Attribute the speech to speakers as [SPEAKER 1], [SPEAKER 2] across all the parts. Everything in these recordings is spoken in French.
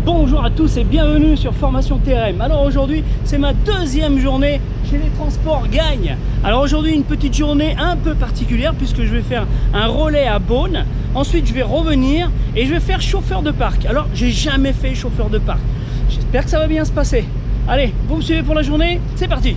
[SPEAKER 1] Bonjour à tous et bienvenue sur Formation TRM. Alors aujourd'hui c'est ma deuxième journée chez les transports Gagne. Alors aujourd'hui une petite journée un peu particulière puisque je vais faire un relais à Beaune. Ensuite je vais revenir et je vais faire chauffeur de parc. Alors j'ai jamais fait chauffeur de parc. J'espère que ça va bien se passer. Allez, vous me suivez pour la journée, c'est parti.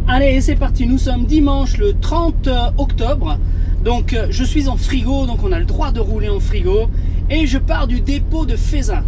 [SPEAKER 1] Allez, c'est parti, nous sommes dimanche le 30 octobre. Donc je suis en frigo, donc on a le droit de rouler en frigo. Et je pars du dépôt de Feyzin.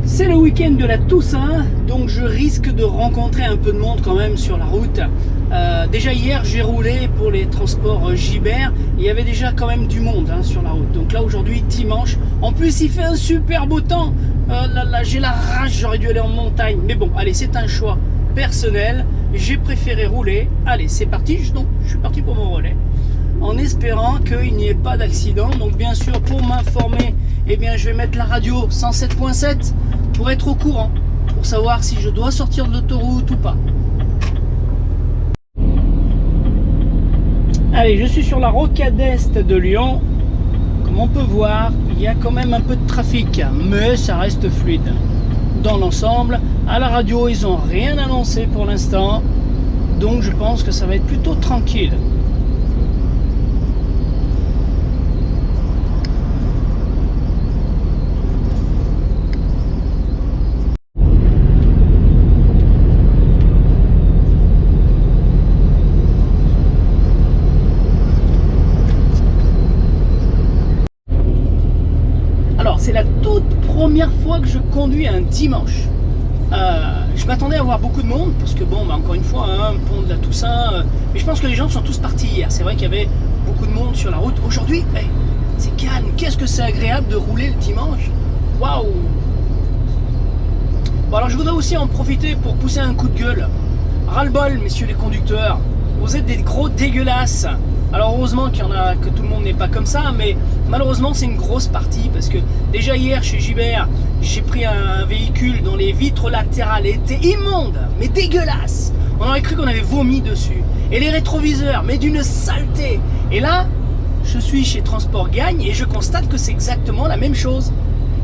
[SPEAKER 1] C'est le week-end de la Toussaint, donc je risque de rencontrer un peu de monde quand même sur la route. Déjà hier j'ai roulé pour les transports Gibert, il y avait déjà quand même du monde sur la route. Donc là aujourd'hui dimanche, en plus il fait un super beau temps. Là j'ai la rage, j'aurais dû aller en montagne. Mais bon, allez, c'est un choix personnel, j'ai préféré rouler. Allez, c'est parti, donc je suis parti pour mon relais. En espérant qu'il n'y ait pas d'accident. Donc bien sûr pour m'informer, eh bien je vais mettre la radio 107.7 pour être au courant, pour savoir si je dois sortir de l'autoroute ou pas. Allez, je suis sur la rocade est de Lyon. Comme on peut voir, il y a quand même un peu de trafic, mais ça reste fluide. Dans l'ensemble, à la radio, ils n'ont rien annoncé pour l'instant, donc je pense que ça va être plutôt tranquille. C'est la toute première fois que je conduis un dimanche. Je m'attendais à voir beaucoup de monde parce que bon, encore une fois, pont de la Toussaint, mais je pense que les gens sont tous partis hier. C'est vrai qu'il y avait beaucoup de monde sur la route. Aujourd'hui, c'est calme. Qu'est-ce que c'est agréable de rouler le dimanche. Waouh. Bon, alors je voudrais aussi en profiter pour pousser un coup de gueule. Ras-le-bol, messieurs les conducteurs. Vous êtes des gros dégueulasses. Alors heureusement qu'il y en a, que tout le monde n'est pas comme ça, mais malheureusement c'est une grosse partie parce que déjà hier chez Gibert, j'ai pris un véhicule dont les vitres latérales étaient immondes, mais dégueulasses. On aurait cru qu'on avait vomi dessus. Et les rétroviseurs, mais d'une saleté. Et là, je suis chez Transport Gagne et je constate que c'est exactement la même chose.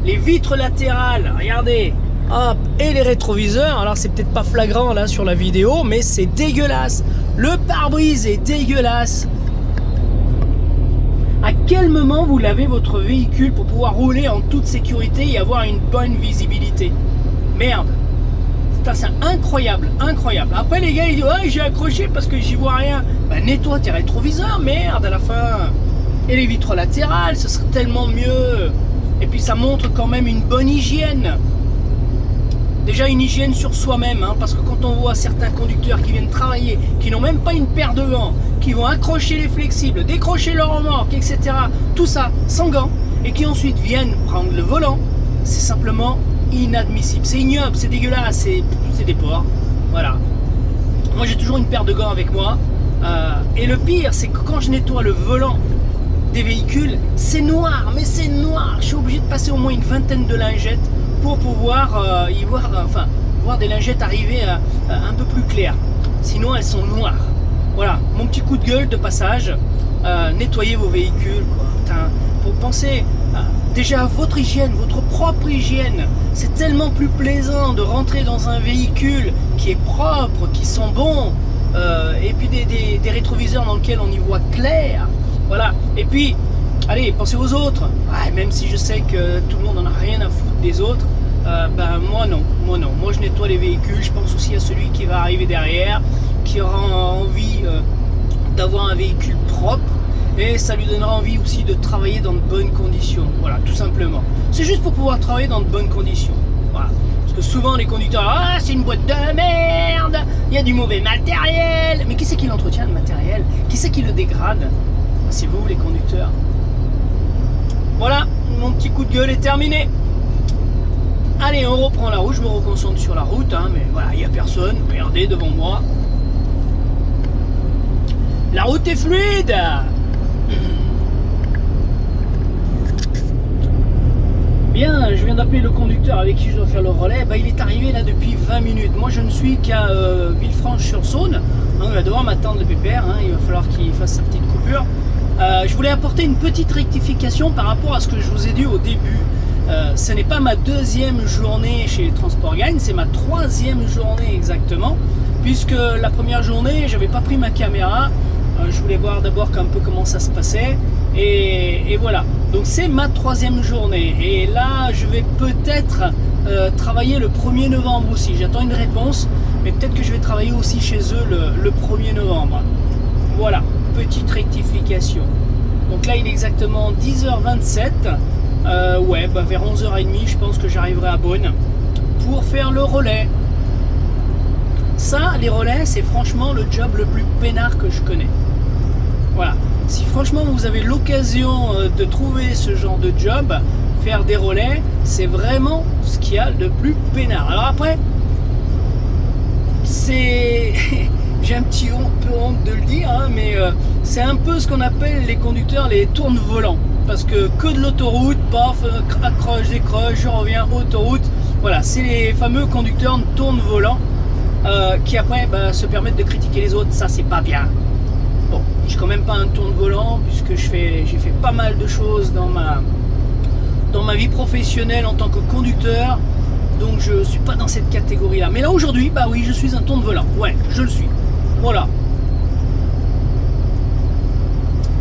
[SPEAKER 1] Les vitres latérales, regardez, hop, et les rétroviseurs, alors c'est peut-être pas flagrant là sur la vidéo, mais c'est dégueulasse. Le pare-brise est dégueulasse. À quel moment vous lavez votre véhicule pour pouvoir rouler en toute sécurité et avoir une bonne visibilité? Merde, c'est incroyable, incroyable. Après les gars ils disent ouais, j'ai accroché parce que j'y vois rien. Nettoie tes rétroviseurs, merde, à la fin. Et les vitres latérales, ce serait tellement mieux. Et puis ça montre quand même une bonne hygiène. Déjà une hygiène sur soi-même, parce que quand on voit certains conducteurs qui viennent travailler, qui n'ont même pas une paire de gants, qui vont accrocher les flexibles, décrocher leur remorque, etc., tout ça sans gants, et qui ensuite viennent prendre le volant, c'est simplement inadmissible. C'est ignoble, c'est dégueulasse, c'est des porcs. Voilà. Moi j'ai toujours une paire de gants avec moi, et le pire c'est que quand je nettoie le volant des véhicules, c'est noir, mais c'est noir. Je suis obligé de passer au moins une vingtaine de lingettes pour pouvoir y voir, voir des lingettes arriver un peu plus claires. Sinon elles sont noires. Voilà, mon petit coup de gueule de passage. Nettoyez vos véhicules, quoi. Pour penser déjà à votre hygiène, votre propre hygiène. C'est tellement plus plaisant de rentrer dans un véhicule qui est propre, qui sent bon, et puis des rétroviseurs dans lesquels on y voit clair. Voilà. Et puis allez, pensez aux autres. Ouais, même si je sais que tout le monde en a rien à foutre des autres, ben moi non. Moi je nettoie les véhicules, je pense aussi à celui qui va arriver derrière, qui aura envie d'avoir un véhicule propre, et ça lui donnera envie aussi de travailler dans de bonnes conditions. Voilà, tout simplement. C'est juste pour pouvoir travailler dans de bonnes conditions. Voilà. Parce que souvent les conducteurs, ah c'est une boîte de merde, il y a du mauvais matériel. Mais qui c'est qui l'entretient le matériel? Qui c'est qui le dégrade? C'est vous les conducteurs. Voilà, mon petit coup de gueule est terminé. Allez, on reprend la route, je me reconcentre sur la route, hein, mais voilà, il n'y a personne, regardez devant moi. La route est fluide. Bien, je viens d'appeler le conducteur avec qui je dois faire le relais. Bah, il est arrivé là depuis 20 minutes. Moi, je ne suis qu'à Villefranche-sur-Saône. Donc, il va devoir m'attendre le pépère. Hein. Il va falloir qu'il fasse sa petite coupure. Je voulais apporter une petite rectification par rapport à ce que je vous ai dit au début. Ce n'est pas ma deuxième journée chez Transport Gagne, c'est ma troisième journée exactement. Puisque la première journée, j'avais pas pris ma caméra. Je voulais voir d'abord un peu comment ça se passait. Et voilà. Donc c'est ma troisième journée. Et là, je vais peut-être travailler le 1er novembre aussi. J'attends une réponse. Mais peut-être que je vais travailler aussi chez eux le 1er novembre. Voilà. Petite rectification. Donc là, il est exactement 10h27. Ouais, bah vers 11h30, je pense que j'arriverai à Beaune pour faire le relais. Ça, les relais, c'est franchement le job le plus peinard que je connais. Voilà. Si franchement vous avez l'occasion de trouver ce genre de job, faire des relais, c'est vraiment ce qu'il y a de plus peinard. Alors après, c'est... J'ai un petit peu honte de le dire, hein, mais c'est un peu ce qu'on appelle les conducteurs les tourne-volants. Parce que de l'autoroute, paf, accroche, décroche, je reviens, autoroute. Voilà, c'est les fameux conducteurs tourne-volants qui après se permettent de critiquer les autres. Ça, c'est pas bien. Bon, je suis quand même pas un tourne-volant puisque j'ai fait pas mal de choses dans ma vie professionnelle en tant que conducteur. Donc je suis pas dans cette catégorie-là. Mais là aujourd'hui, bah oui, je suis un tourne-volant. Ouais, je le suis. Voilà.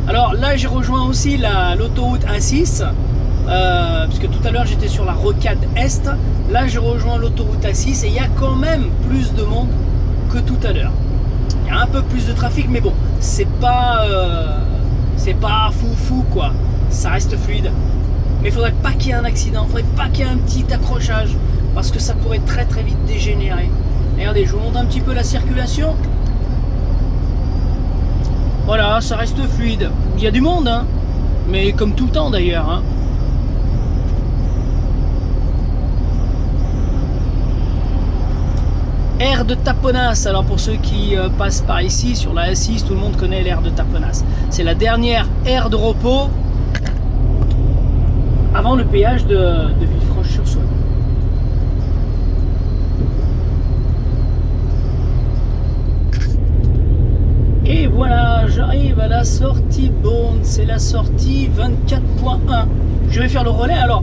[SPEAKER 1] Alors là, j'ai rejoint aussi l'autoroute A6, puisque tout à l'heure j'étais sur la rocade Est. Là, je rejoins l'autoroute A6 et il y a quand même plus de monde que tout à l'heure. Il y a un peu plus de trafic, mais bon, c'est pas fou quoi. Ça reste fluide. Mais il faudrait pas qu'il y ait un accident, il faudrait pas qu'il y ait un petit accrochage, parce que ça pourrait très très vite dégénérer. Regardez, je vous montre un petit peu la circulation. Voilà, ça reste fluide. Il y a du monde, hein, mais comme tout le temps d'ailleurs. Hein. Aire de Taponnas. Alors pour ceux qui passent par ici, sur la A6, tout le monde connaît l'aire de Taponnas. C'est la dernière aire de repos avant le péage de Villefranche-sur-Saône. Et voilà, j'arrive à la sortie Beaune, c'est la sortie 24.1. Je vais faire le relais. Alors,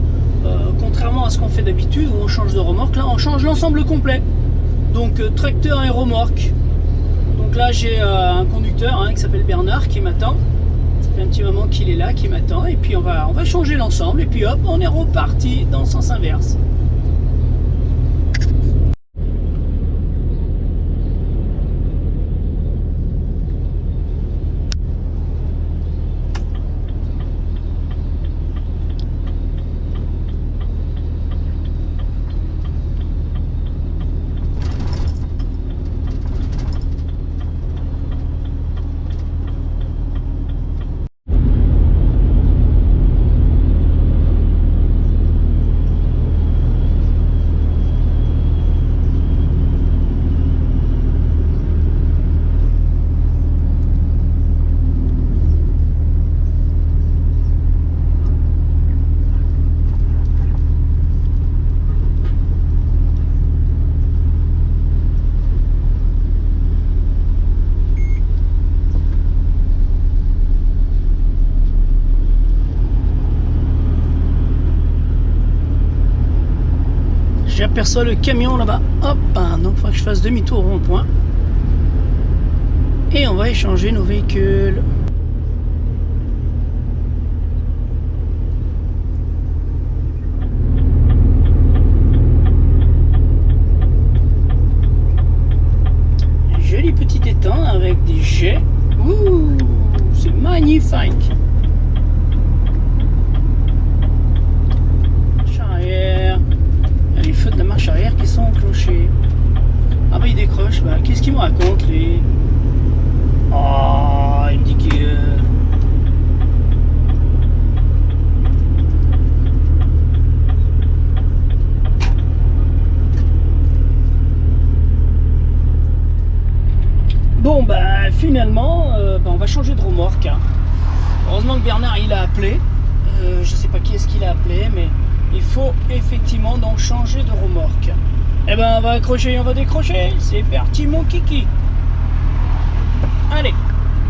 [SPEAKER 1] contrairement à ce qu'on fait d'habitude, où on change de remorque, là on change l'ensemble complet. Donc tracteur et remorque. Donc là j'ai un conducteur qui s'appelle Bernard qui m'attend. Ça fait un petit moment qu'il est là, qui m'attend. Et puis on va changer l'ensemble. Et puis hop, on est reparti dans le sens inverse. J'aperçois le camion là-bas. Hop, donc il faudra que je fasse demi-tour au rond-point. Et on va échanger nos véhicules. j'ai... Ouh, c'est magnifique. Marche arrière. Il y a les feux de la marche arrière qui sont enclenchés. Ah bah il décroche. Bah, qu'est-ce qu'il me raconte lui? Oh, il me dit que... Bon bah finalement on va changer de remorque, hein. Heureusement que Bernard il a appelé, je sais pas qui est-ce qu'il a appelé, mais il faut effectivement donc changer de remorque. Et ben on va accrocher, on va décrocher, c'est parti mon kiki. Allez,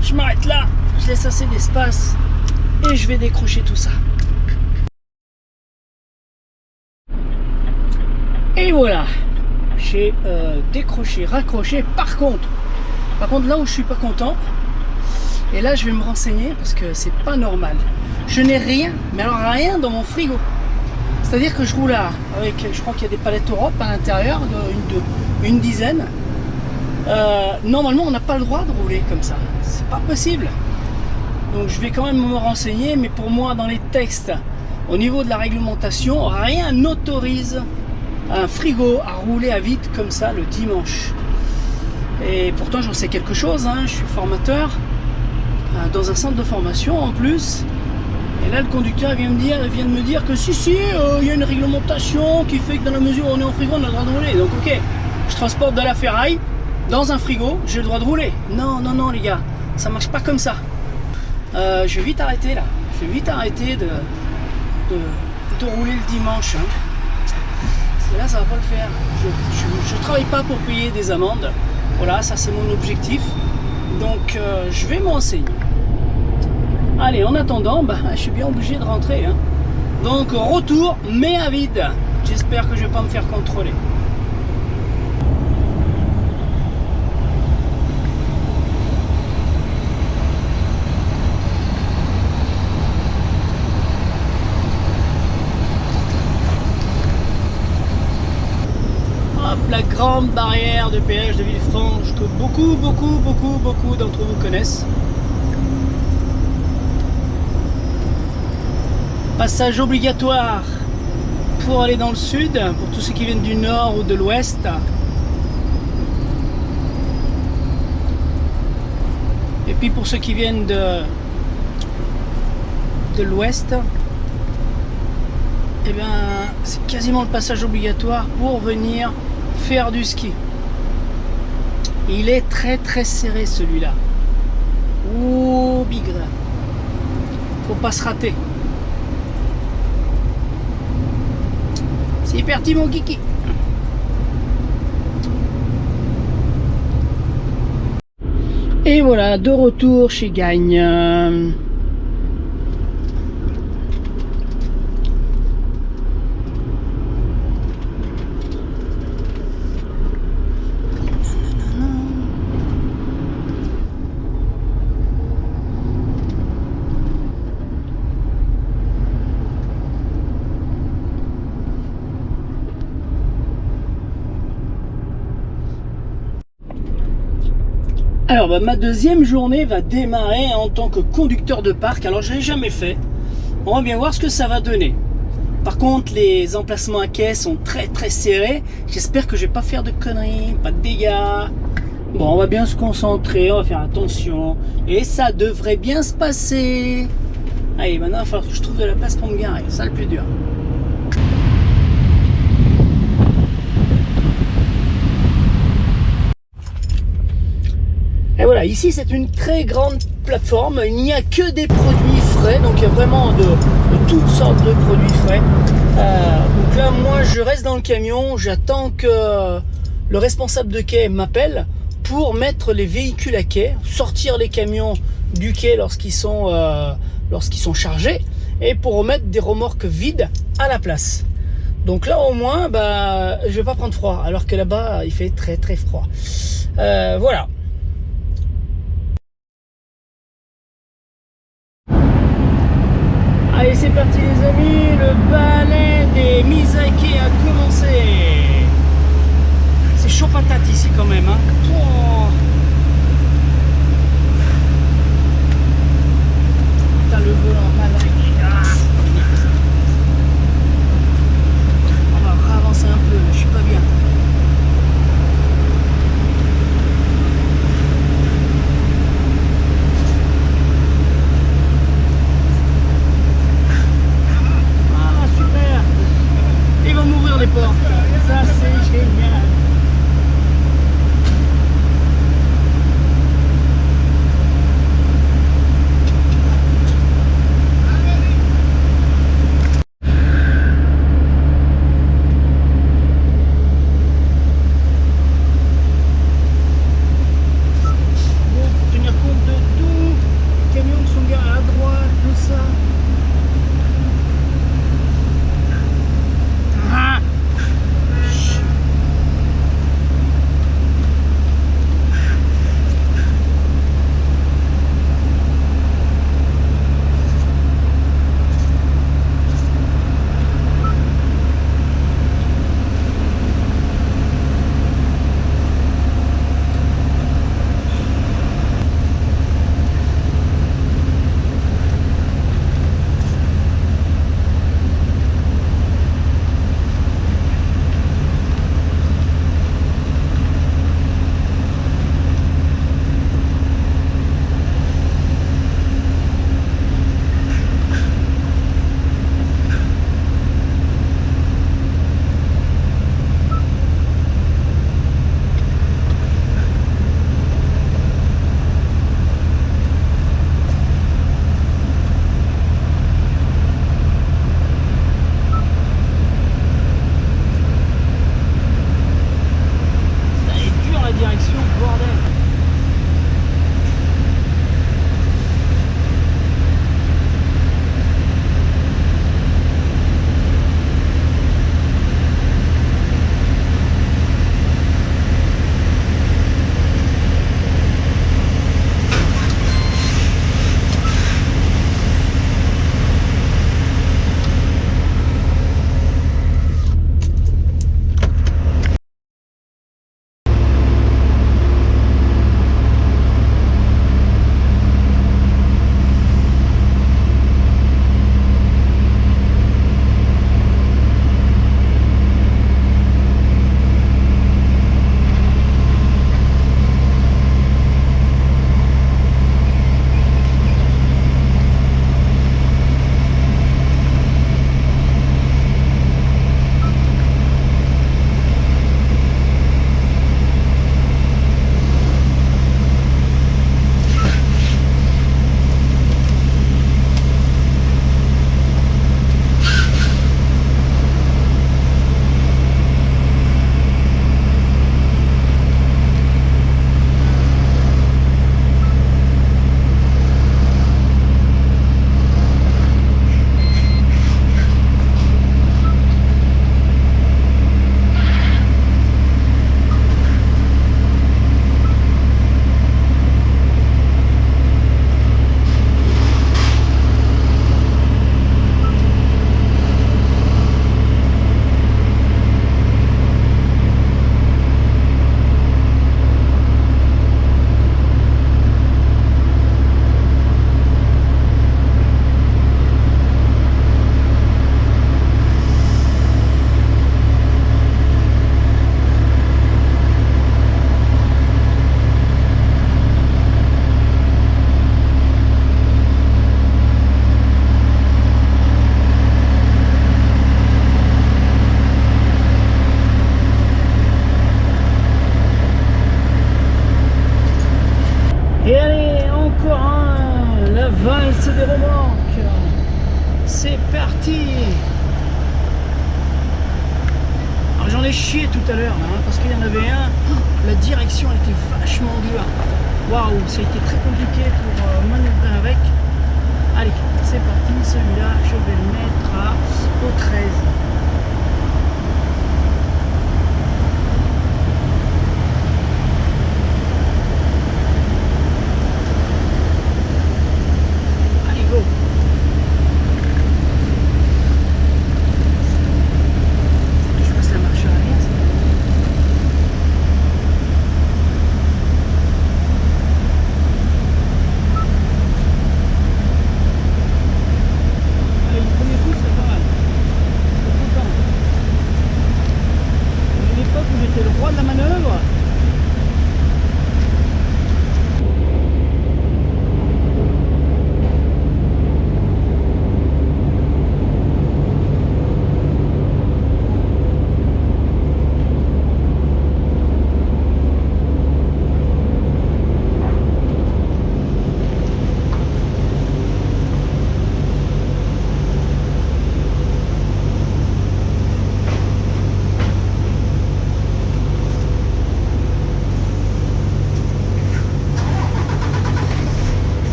[SPEAKER 1] je m'arrête là, je laisse assez d'espace et je vais décrocher tout ça. Et voilà, j'ai décroché, raccroché. Par contre là où je suis pas content, et là je vais me renseigner parce que c'est pas normal, je n'ai rien, mais alors rien dans mon frigo. C'est à dire que je roule là avec, je crois qu'il y a des palettes Europe à l'intérieur, une dizaine. Normalement on n'a pas le droit de rouler comme ça, c'est pas possible. Donc je vais quand même me renseigner, mais pour moi dans les textes au niveau de la réglementation, rien n'autorise un frigo à rouler à vide comme ça le dimanche. Et pourtant j'en sais quelque chose, hein. Je suis formateur dans un centre de formation en plus. Et là le conducteur vient de me dire que si, il y a une réglementation qui fait que dans la mesure où on est en frigo on a le droit de rouler. Donc ok, je transporte de la ferraille dans un frigo, j'ai le droit de rouler. Non les gars, ça marche pas comme ça. Je vais vite arrêter là, je vais vite arrêter de rouler le dimanche, hein. Parce que là ça va pas le faire. Je travaille pas pour payer des amendes. Voilà, ça c'est mon objectif. Donc je vais me renseigner. Allez, en attendant, je suis bien obligé de rentrer, hein. Donc retour, mais à vide. J'espère que je vais pas me faire contrôler. La grande barrière de péage de Villefranche que beaucoup d'entre vous connaissent. Passage obligatoire pour aller dans le sud, pour tous ceux qui viennent du nord ou de l'ouest. Et puis pour ceux qui viennent de l'ouest, et bien c'est quasiment le passage obligatoire pour venir faire du ski. Il est très serré celui-là. Ouh, bigre. Faut pas se rater. C'est parti mon kiki. Et voilà, de retour chez Gagne. Alors ma deuxième journée va démarrer en tant que conducteur de parc. Alors je l'ai jamais fait. On va bien voir ce que ça va donner. Par contre les emplacements à quai sont très serrés. J'espère que je vais pas faire de conneries, pas de dégâts. Bon, on va bien se concentrer, on va faire attention. Et ça devrait bien se passer. Allez, maintenant il va falloir que je trouve de la place pour me garer. C'est ça le plus dur. Et voilà, ici c'est une très grande plateforme, il n'y a que des produits frais, donc il y a vraiment de toutes sortes de produits frais. Donc là, moi je reste dans le camion, j'attends que le responsable de quai m'appelle pour mettre les véhicules à quai, sortir les camions du quai lorsqu'ils sont chargés, et pour remettre des remorques vides à la place. Donc là au moins, je vais pas prendre froid, alors que là-bas il fait très froid. Voilà. Allez, c'est parti les amis, le balai des mises à quai a commencé. C'est chaud patate ici quand même, hein. Oh. porte. Ça, c'est génial. valse des remorques. C'est parti. Alors j'en ai chié tout à l'heure parce qu'il y en avait un, la direction était vachement dure. Waouh, ça a été très compliqué pour manœuvrer avec. Allez, c'est parti, celui-là je vais le mettre au 13.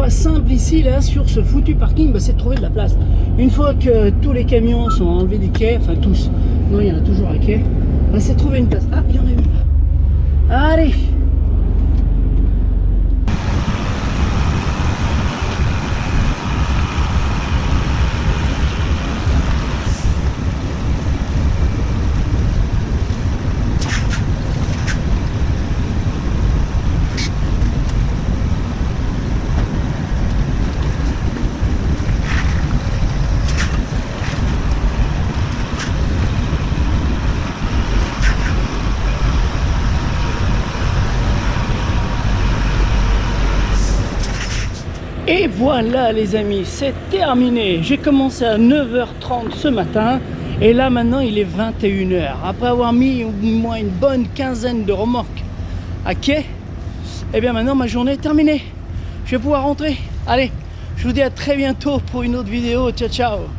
[SPEAKER 1] pas simple ici, là, sur ce foutu parking, bah, c'est de trouver de la place. Une fois que tous les camions sont enlevés du quai, enfin tous, non, il y en a toujours un quai, bah, c'est de trouver une place. Ah, il y en a une là. Allez! Et voilà les amis, c'est terminé. J'ai commencé à 9h30 ce matin et là maintenant il est 21h. Après avoir mis au moins une bonne quinzaine de remorques à quai, et bien maintenant ma journée est terminée. Je vais pouvoir rentrer. Allez, je vous dis à très bientôt pour une autre vidéo. Ciao ciao.